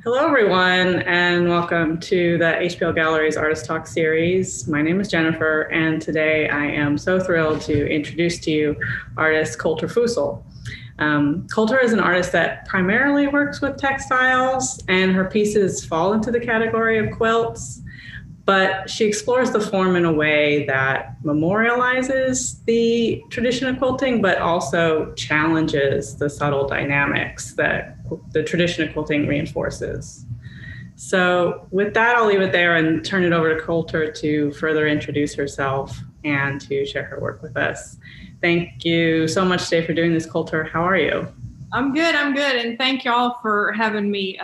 Hello, everyone, and welcome to the HPL Gallery's Artist Talk series. My name is Jennifer, and today I am so thrilled to introduce to you artist Coulter Fussell. Coulter is an artist that primarily works with textiles, and her pieces fall into the category of quilts, but she explores the form in a way that memorializes the tradition of quilting, but also challenges the subtle dynamics that the tradition of quilting reinforces. So with that, I'll leave it there and turn it over to Coulter to further introduce herself and to share her work with us. Thank you so much today for doing this, Coulter. How are you? I'm good. And thank y'all for having me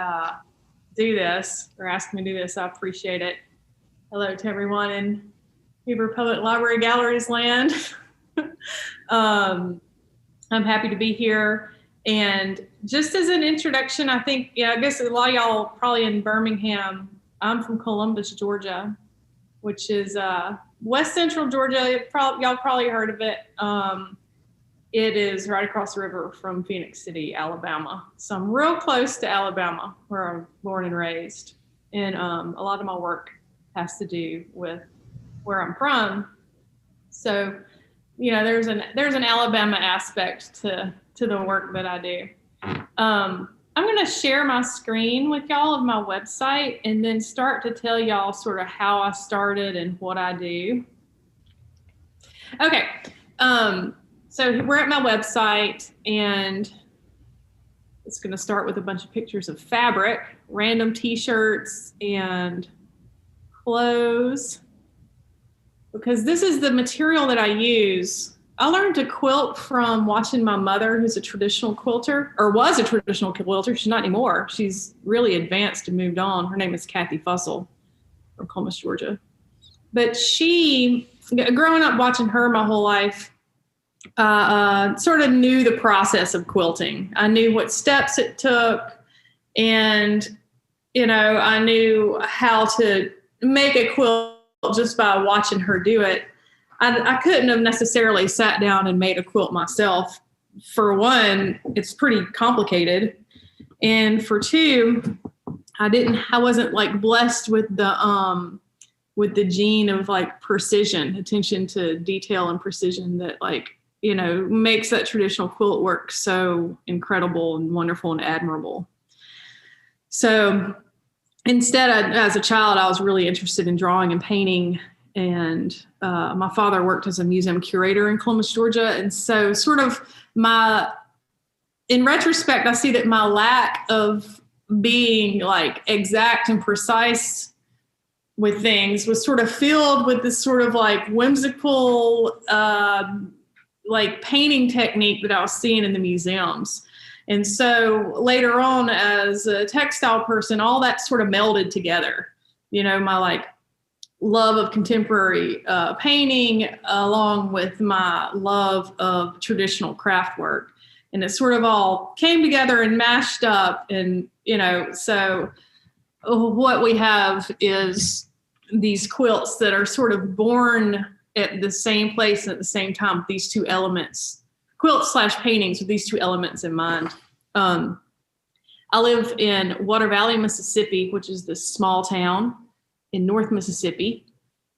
do this, or asking me to do this. I appreciate it. Hello to everyone in Beaver Public Library Galleries land. I'm happy to be here. And just as an introduction, I think, I guess a lot of y'all probably in Birmingham. I'm from Columbus, Georgia, which is west central Georgia. Y'all probably heard of it. It is right across the river from Phoenix City, Alabama. So I'm real close to Alabama, where I'm born and raised. And a lot of my work has to do with where I'm from. So, there's an Alabama aspect to the work that I do. I'm going to share my screen with y'all of my website and then start to tell y'all sort of how I started and what I do. Okay. So we're at my website, and it's going to start with a bunch of pictures of fabric, random t-shirts and clothes, because this is the material that I use. I learned to quilt from watching my mother, who's a traditional quilter, or was a traditional quilter. She's not anymore. She's really advanced and moved on. Her name is Coulter Fussell from Columbus, Georgia. But she, growing up watching her my whole life, sort of knew the process of quilting. I knew what steps it took, and, I knew how to make a quilt just by watching her do it. I couldn't have necessarily sat down and made a quilt myself. For one, it's pretty complicated. And for two, I wasn't like blessed with the gene of like precision, attention to detail and precision that makes that traditional quilt work so incredible and wonderful and admirable. So instead, as a child, I was really interested in drawing and painting. And my father worked as a museum curator in Columbus, Georgia. And so sort of in retrospect, I see that my lack of being like exact and precise with things was sort of filled with this sort of like whimsical, like painting technique that I was seeing in the museums. And so later on, as a textile person, all that sort of melded together. My like love of contemporary painting along with my love of traditional craft work. And it sort of all came together and mashed up. And, so what we have is these quilts that are sort of born at the same place and at the same time, with these two elements, quilts/paintings with these two elements in mind. I live in Water Valley, Mississippi, which is this small town in North Mississippi.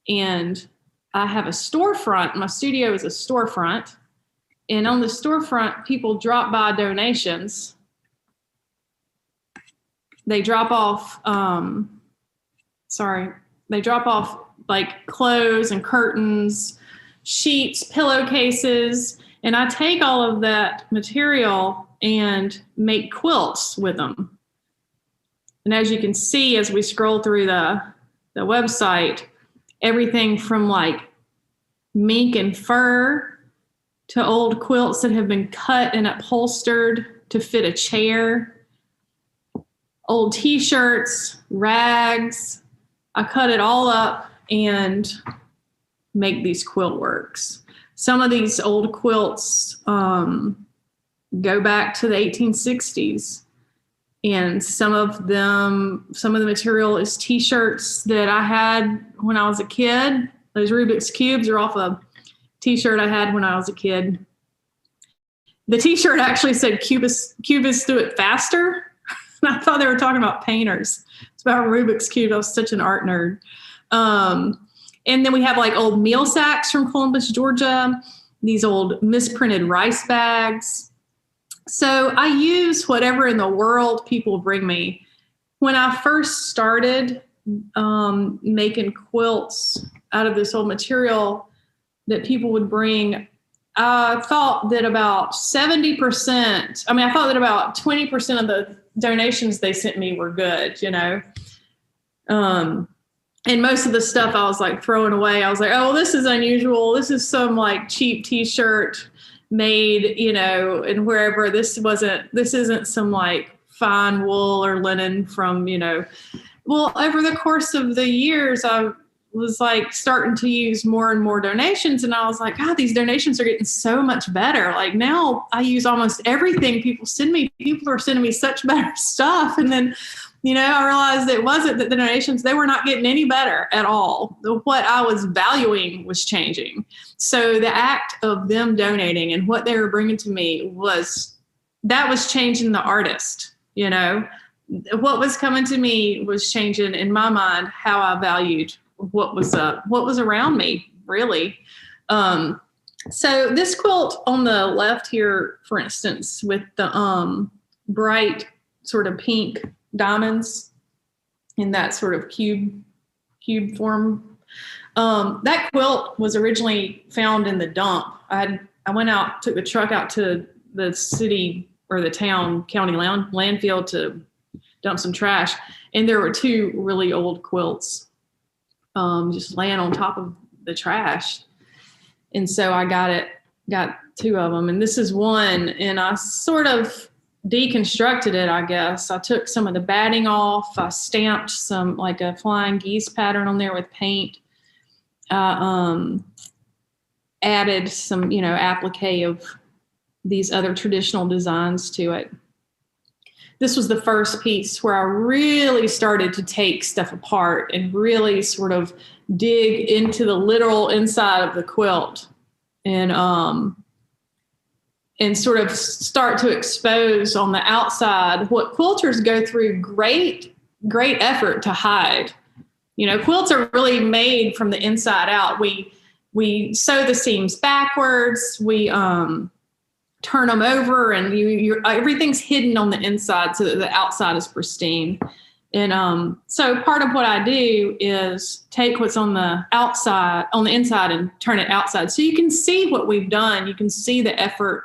And I have a storefront. My studio is a storefront. And on the storefront, people drop by donations. They drop off, like clothes and curtains, sheets, pillowcases. And I take all of that material and make quilts with them. And as you can see, as we scroll through the website, everything from like mink and fur to old quilts that have been cut and upholstered to fit a chair, old t-shirts, rags. I cut it all up and make these quilt works. Some of these old quilts go back to the 1860s. And some of the material is t-shirts that I had when I was a kid. Those Rubik's Cubes are off a t-shirt I had when I was a kid. The t-shirt actually said Cubists do it faster. I thought they were talking about painters. It's about Rubik's Cube. I was such an art nerd. And then we have like old meal sacks from Columbus, Georgia, these old misprinted rice bags. So I use whatever in the world people bring me. When I first started making quilts out of this old material that people would bring, I thought that about 70%, I thought that about 20% of the donations they sent me were good, you know. And most of the stuff I was like throwing away. I was like, oh, this is unusual. This is some like cheap t-shirt made, you know, and wherever. This isn't some like fine wool or linen from, you know. Well, over the course of the years, I was like starting to use more and more donations. And I was like, God, these donations are getting so much better. Like now I use almost everything people send me. People are sending me such better stuff. And then, you know, I realized it wasn't that the donations, they were not getting any better at all. What I was valuing was changing. So the act of them donating and what they were bringing to me was changing the artist, you know. What was coming to me was changing in my mind how I valued what was around me, really. So this quilt on the left here, for instance, with the bright sort of pink diamonds in that sort of cube form. That quilt was originally found in the dump. I went out, took the truck out to the city or the town county landfill to dump some trash, and there were two really old quilts just laying on top of the trash. And so I got two of them, and this is one, and I sort of deconstructed it, I guess. I took some of the batting off. I stamped some like a flying geese pattern on there with paint. I added some, you know, applique of these other traditional designs to it. This was the first piece where I really started to take stuff apart and really sort of dig into the literal inside of the quilt and sort of start to expose on the outside what quilters go through great effort to hide. You know, quilts are really made from the inside out. We sew the seams backwards. We turn them over, and everything's hidden on the inside so that the outside is pristine. And so part of what I do is take what's on the inside and turn it outside. So you can see what we've done. You can see the effort,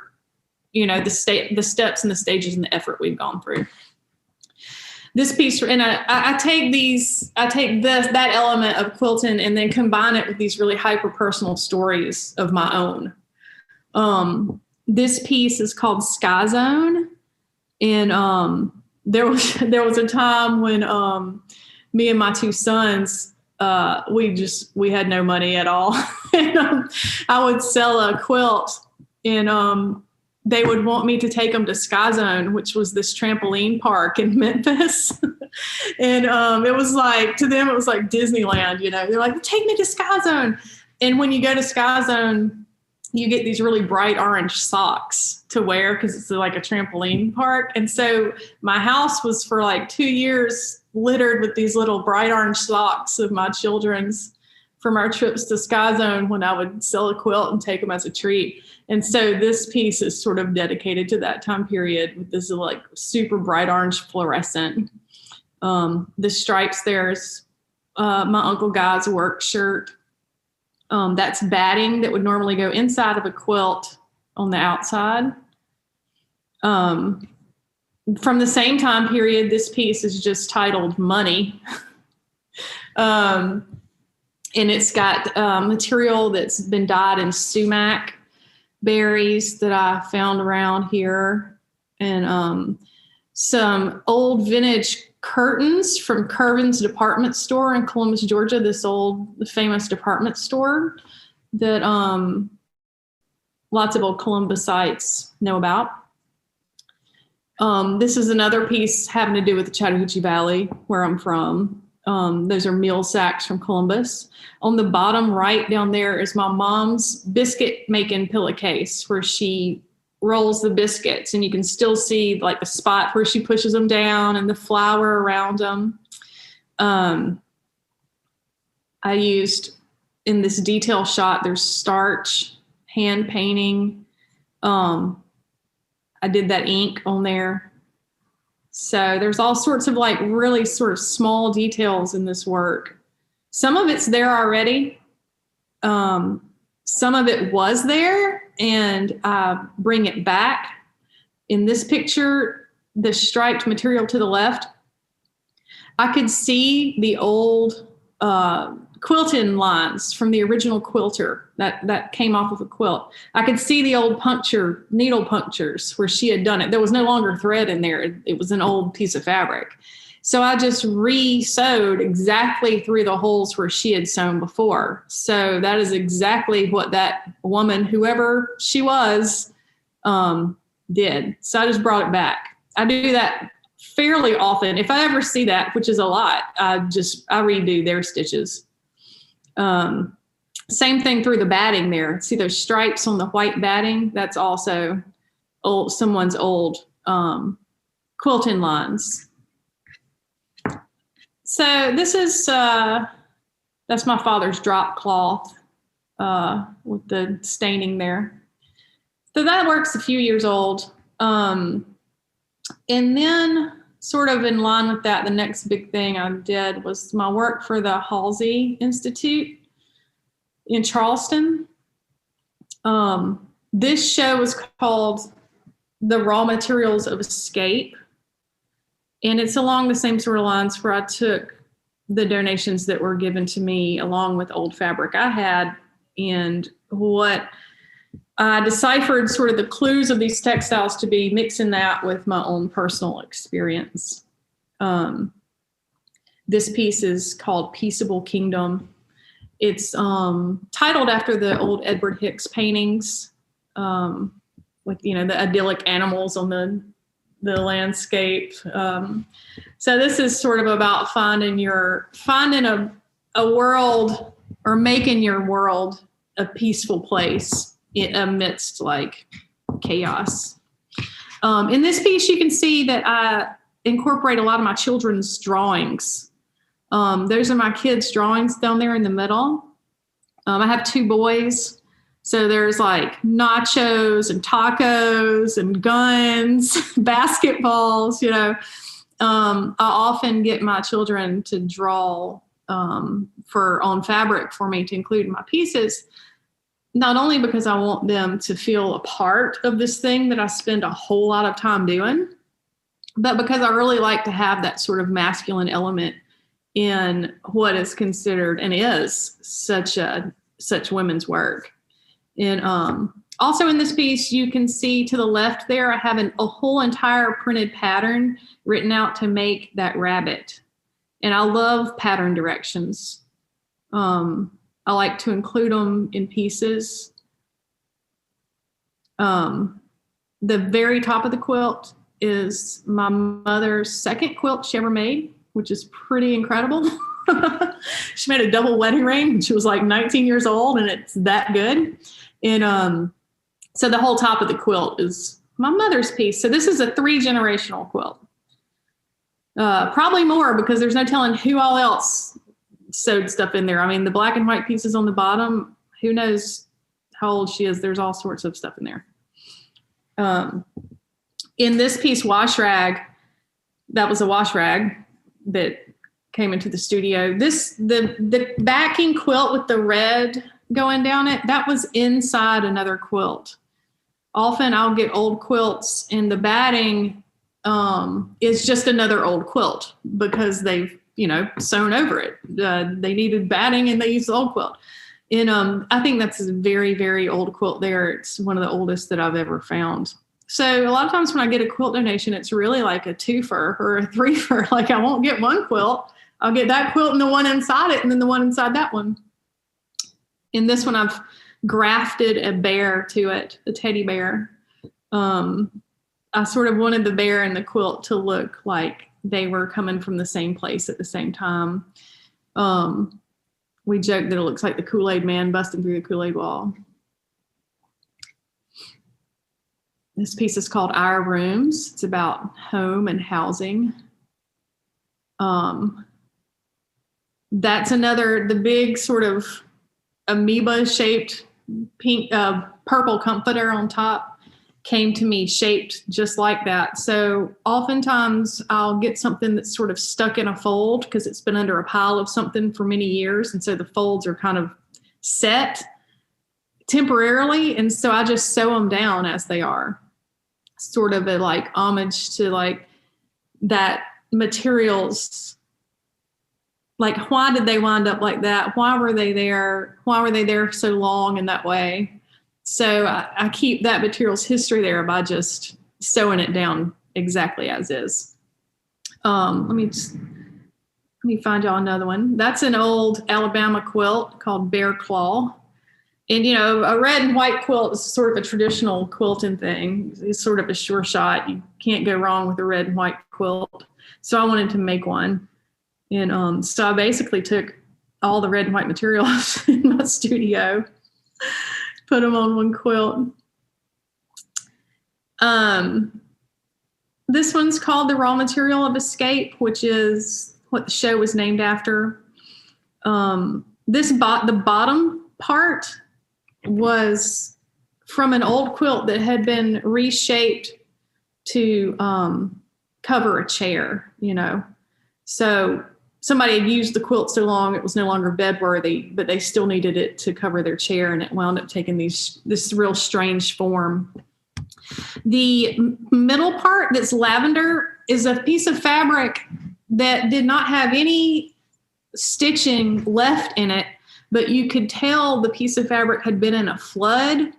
you know, the steps and the stages and the effort we've gone through. This piece, and I take that element of quilting and then combine it with these really hyper personal stories of my own. This piece is called Sky Zone, and there was a time when me and my two sons we had no money at all, and I would sell a quilt, and they would want me to take them to Sky Zone, which was this trampoline park in Memphis. And it was like, to them, it was like Disneyland, you know. They're like, take me to Sky Zone. And when you go to Sky Zone, you get these really bright orange socks to wear because it's like a trampoline park. And so my house was for like 2 years littered with these little bright orange socks of my children's from our trips to Sky Zone when I would sell a quilt and take them as a treat. And so this piece is sort of dedicated to that time period with this like super bright orange fluorescent. The stripes there is my Uncle Guy's work shirt. That's batting that would normally go inside of a quilt on the outside. From the same time period, this piece is just titled Money. And it's got material that's been dyed in sumac berries that I found around here, and some old vintage curtains from Curvin's department store in Columbus, Georgia, this old famous department store that lots of old Columbusites know about. This is another piece having to do with the Chattahoochee Valley, where I'm from. Those are meal sacks from Columbus. On the bottom right down there is my mom's biscuit making pillowcase, where she rolls the biscuits, and you can still see like the spot where she pushes them down and the flour around them. I used, in this detail shot, there's starch, hand painting. I did that ink on there. So there's all sorts of like really sort of small details in this work. Some of it's there already. Some of it was there, and I bring it back. In this picture, the striped material to the left, I could see the old quilting lines from the original quilter that came off of a quilt. I could see the old needle punctures where she had done it. There was no longer thread in there. It was an old piece of fabric. So I just re-sewed exactly through the holes where she had sewn before. So that is exactly what that woman, whoever she was, did. So I just brought it back. I do that fairly often. If I ever see that, which is a lot, I redo their stitches. Same thing through the batting there. See those stripes on the white batting? That's also someone's old quilting lines. So this is, that's my father's drop cloth with the staining there. So that work's a few years old. And then sort of in line with that, the next big thing I did was my work for the Halsey Institute in Charleston. This show was called The Raw Materials of Escape. And it's along the same sort of lines where I took the donations that were given to me along with old fabric I had, and what I deciphered sort of the clues of these textiles to be, mixing that with my own personal experience. This piece is called Peaceable Kingdom. It's titled after the old Edward Hicks paintings with, the idyllic animals on the landscape. So this is sort of about finding a world, or making your world a peaceful place amidst like chaos. In this piece, you can see that I incorporate a lot of my children's drawings. Those are my kids' drawings down there in the middle. I have 2 boys. So there's like nachos and tacos and guns, basketballs, I often get my children to draw on fabric for me to include in my pieces, not only because I want them to feel a part of this thing that I spend a whole lot of time doing, but because I really like to have that sort of masculine element in what is considered and is such women's work. And also in this piece, you can see to the left there, I have a whole entire printed pattern written out to make that rabbit. And I love pattern directions. I like to include them in pieces. The very top of the quilt is my mother's second quilt she ever made, which is pretty incredible. She made a double wedding ring when she was like 19 years old, and it's that good. And so the whole top of the quilt is my mother's piece. So this is a 3-generational quilt. Probably more, because there's no telling who all else sewed stuff in there. I mean, the black and white pieces on the bottom, who knows how old she is. There's all sorts of stuff in there. In this piece, wash rag, that was a wash rag that came into the studio. The backing quilt with the red going down it, that was inside another quilt. Often I'll get old quilts and the batting is just another old quilt because they've, sewn over it. They needed batting and they used the old quilt. And I think that's a very, very old quilt there. It's one of the oldest that I've ever found. So a lot of times when I get a quilt donation, it's really like a 2-fer or a 3-fer. Like I won't get one quilt. I'll get that quilt and the one inside it and then the one inside that one. In this one, I've grafted a bear to it, a teddy bear. I sort of wanted the bear and the quilt to look like they were coming from the same place at the same time. We joke that it looks like the Kool-Aid man busting through the Kool-Aid wall. This piece is called Our Rooms. It's about home and housing. That's the big sort of amoeba-shaped pink, purple comforter on top came to me shaped just like that. So oftentimes I'll get something that's sort of stuck in a fold because it's been under a pile of something for many years. And so the folds are kind of set temporarily. And so I just sew them down as they are. Sort of a like homage to like that materials. Like, why did they wind up like that? Why were they there? Why were they there so long in that way? So I keep that material's history there by just sewing it down exactly as is. Let me find y'all another one. That's an old Alabama quilt called Bear Claw. And, a red and white quilt is sort of a traditional quilting thing. It's sort of a sure shot. You can't go wrong with a red and white quilt. So I wanted to make one. And so I basically took all the red and white materials in my studio, put them on one quilt. This one's called The Raw Material of Escape, which is what the show was named after. The bottom part was from an old quilt that had been reshaped to cover a chair, So somebody had used the quilt so long it was no longer bedworthy, but they still needed it to cover their chair, and it wound up taking this real strange form. The middle part that's lavender is a piece of fabric that did not have any stitching left in it, but you could tell the piece of fabric had been in a flood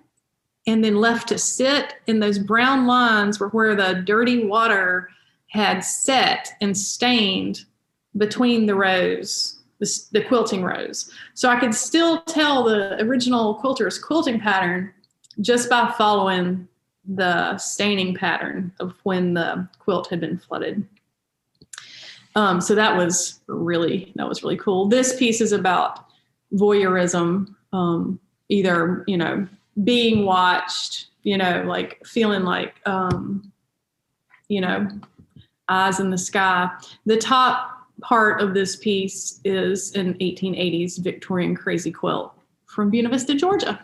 and then left to sit, and those brown lines were where the dirty water had set and stained between the rows, the quilting rows. So I could still tell the original quilter's quilting pattern just by following the staining pattern of when the quilt had been flooded. So that was really cool. This piece is about voyeurism, either, being watched, like feeling like, eyes in the sky. The top part of this piece is an 1880s Victorian crazy quilt from Buena Vista, Georgia.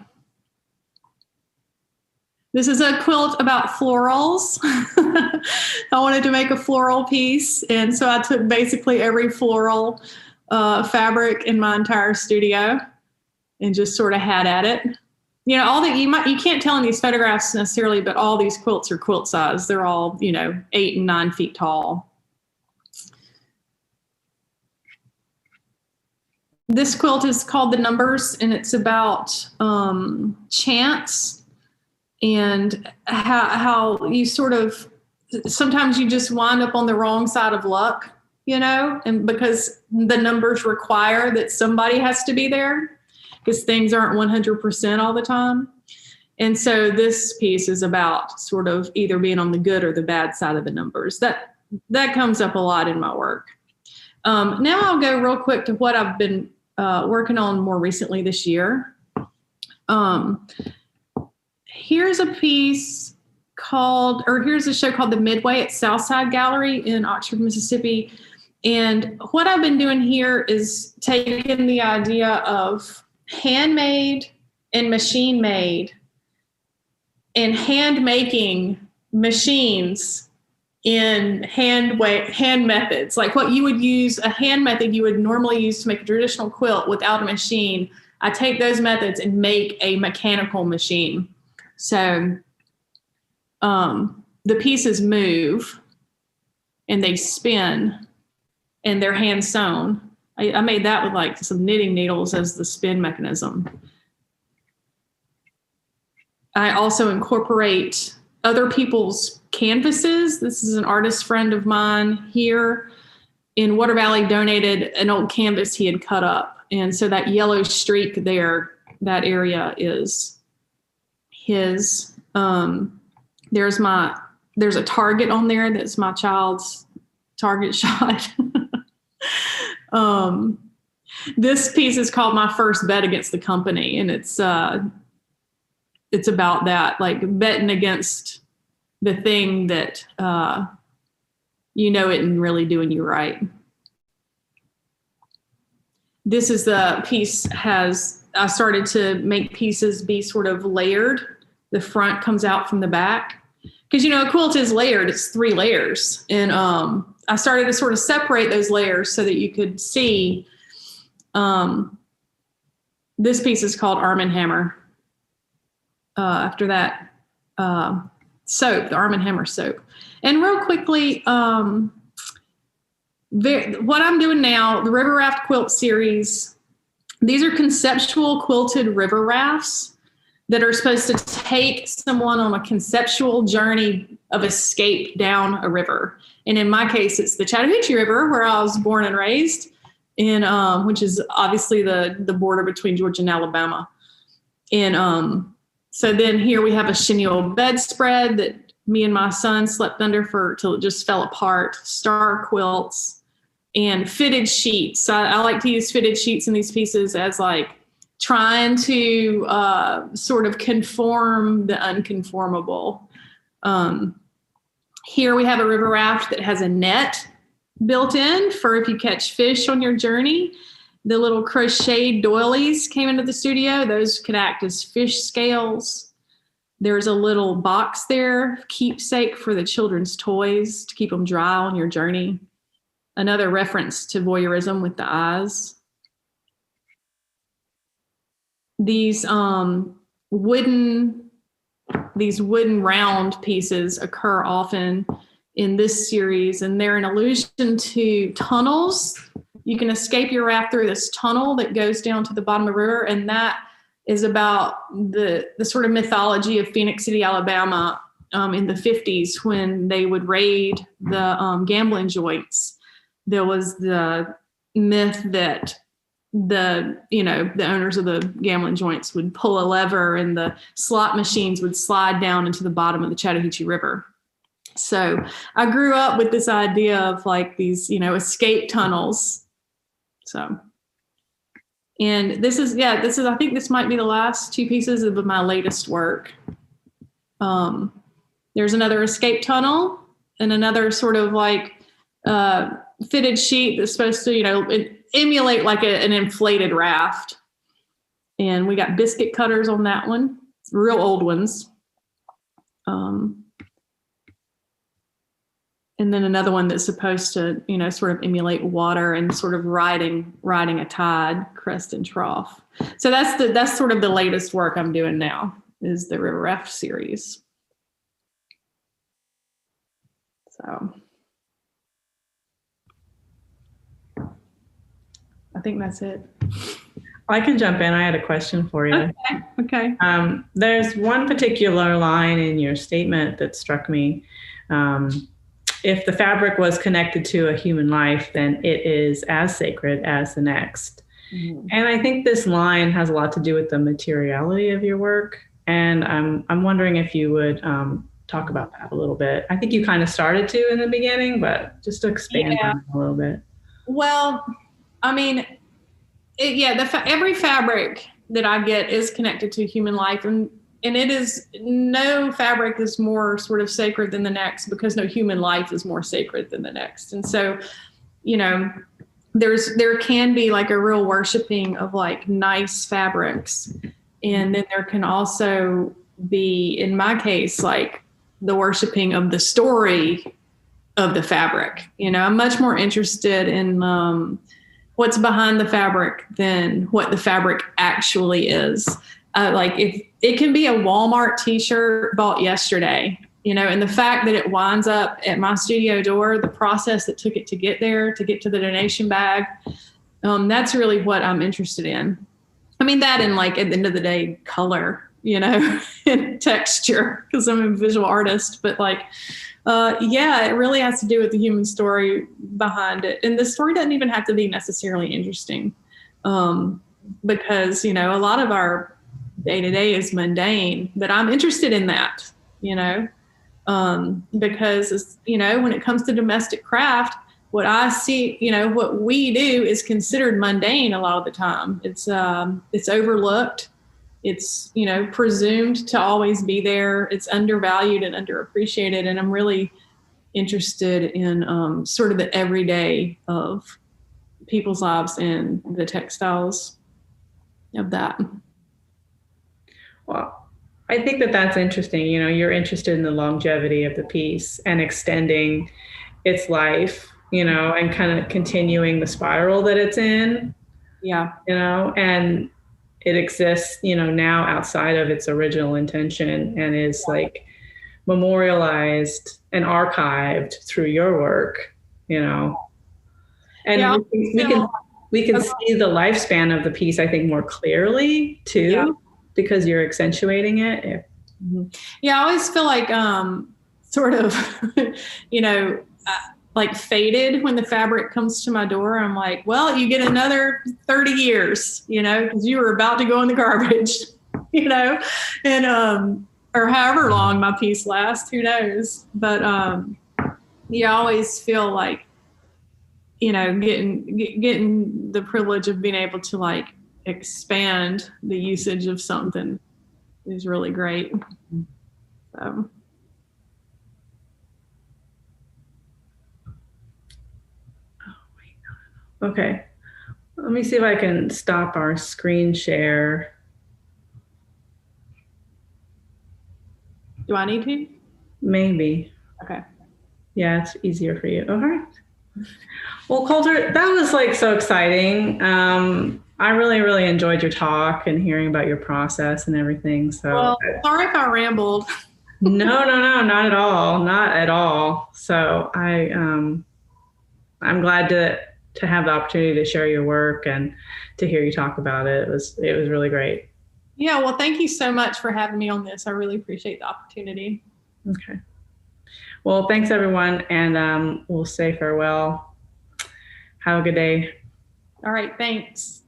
This is a quilt about florals. I wanted to make a floral piece, and so I took basically every floral fabric in my entire studio and just sort of had at it. All that you can't tell in these photographs necessarily, but all these quilts are quilt size. They're all, 8 and 9 feet tall. This quilt is called The Numbers, and it's about chance and how you sort of, sometimes you just wind up on the wrong side of luck, and because the numbers require that somebody has to be there because things aren't 100% all the time. And so this piece is about sort of either being on the good or the bad side of the numbers. That comes up a lot in my work. Now I'll go real quick to what I've been working on more recently this year. Here's a show called The Midway at Southside Gallery in Oxford, Mississippi. And what I've been doing here is taking the idea of handmade and machine made and hand making machines in hand methods, like what you would use, a hand method you would normally use to make a traditional quilt without a machine. I take those methods and make a mechanical machine. So the pieces move and they spin and they're hand sewn. I made that with like some knitting needles as the spin mechanism. I also incorporate other people's canvases. This is an artist friend of mine here in Water Valley donated an old canvas he had cut up. And so that yellow streak there, that area is his. There's a target on there that's my child's target shot. This piece is called My First Bet Against the Company, and it's about that, like betting against the thing that, isn't really doing you right. This is the piece I started to make pieces be sort of layered. The front comes out from the back. Because, a quilt is layered. It's 3 layers. And I started to sort of separate those layers so that you could see. This piece is called Arm & Hammer. After that, soap, the Arm & Hammer soap. And real quickly, what I'm doing now, the River Raft quilt series, these are conceptual quilted river rafts that are supposed to take someone on a conceptual journey of escape down a river. And in my case, it's the Chattahoochee River, where I was born and raised, which is obviously the border between Georgia and Alabama. And so then here we have a chenille bedspread that me and my son slept under till it just fell apart, star quilts, and fitted sheets. I like to use fitted sheets in these pieces as like trying to sort of conform the unconformable. Here we have a river raft that has a net built in for if you catch fish on your journey. The little crocheted doilies came into the studio. Those could act as fish scales. There's a little box there, keepsake for the children's toys to keep them dry on your journey. Another reference to voyeurism with the eyes. These wooden round pieces occur often in this series, and they're an allusion to tunnels. You can escape your raft through this tunnel that goes down to the bottom of the river, and that is about the sort of mythology of Phoenix City, Alabama, in the 50s when they would raid the gambling joints. There was the myth that the owners of the gambling joints would pull a lever and the slot machines would slide down into the bottom of the Chattahoochee River. So I grew up with this idea of like these, escape tunnels. So, and this is, I think this might be the last 2 pieces of my latest work. There's another escape tunnel and another sort of like fitted sheet that's supposed to, emulate like an inflated raft. And we got biscuit cutters on that one, real old ones. And then another one that's supposed to, sort of emulate water and sort of riding a tide, crest and trough. So that's sort of the latest work I'm doing now is the River Raft series. So I think that's it. I can jump in. I had a question for you. Okay. There's one particular line in your statement that struck me. If the fabric was connected to a human life, then it is as sacred as the next. Mm-hmm. And I think this line has a lot to do with the materiality of your work. And I'm wondering if you would talk about that a little bit. I think you kind of started to in the beginning, but just to expand on it a little bit. Well, I mean, every fabric that I get is connected to human life, and it is, no fabric is more sort of sacred than the next because no human life is more sacred than the next. And so, there can be like a real worshiping of like nice fabrics, and then there can also be, in my case, like the worshiping of the story of the fabric. I'm much more interested in what's behind the fabric than what the fabric actually is. Like if it can be a Walmart t-shirt bought yesterday, and the fact that it winds up at my studio door, the process that took it to get there, to get to the donation bag, that's really what I'm interested in. I mean, that and like at the end of the day, color, and texture, because I'm a visual artist, but like, it really has to do with the human story behind it. And the story doesn't even have to be necessarily interesting, because, a lot of our day-to-day is mundane, but I'm interested in that, because, when it comes to domestic craft, what I see, what we do is considered mundane a lot of the time. It's overlooked. it's, you know, presumed to always be there. It's undervalued and underappreciated. And I'm really interested in sort of the everyday of people's lives and the textiles of that. Well, I think that that's interesting. You know, you're interested in the longevity of the piece and extending its life, you know, and kind of continuing the spiral that it's in. Yeah. You know, and it exists, you know, now outside of its original intention and is like memorialized and archived through your work, you know. And Yeah, we can see the lifespan of the piece, I think, more clearly too, because you're accentuating it. Yeah, I always feel like sort of, you know, like faded when the fabric comes to my door. I'm like, well, you get another 30 years, you know, because you were about to go in the garbage, you know, and or however long my piece lasts, who knows. But yeah, I always feel like, you know, getting the privilege of being able to like expand the usage of something is really great. So. Okay, let me see if I can stop our screen share. Do I need to? Maybe. Okay. Yeah, it's easier for you. All right. Well, Coulter, that was like so exciting. I really, really enjoyed your talk and hearing about your process and everything. So, well, sorry if I rambled. No, not at all, not at all. So I'm glad to have the opportunity to share your work and to hear you talk about it. It was really great. Yeah, well, thank you so much for having me on this. I really appreciate the opportunity. Okay. Well, thanks everyone, and we'll say farewell. Have a good day. All right, thanks.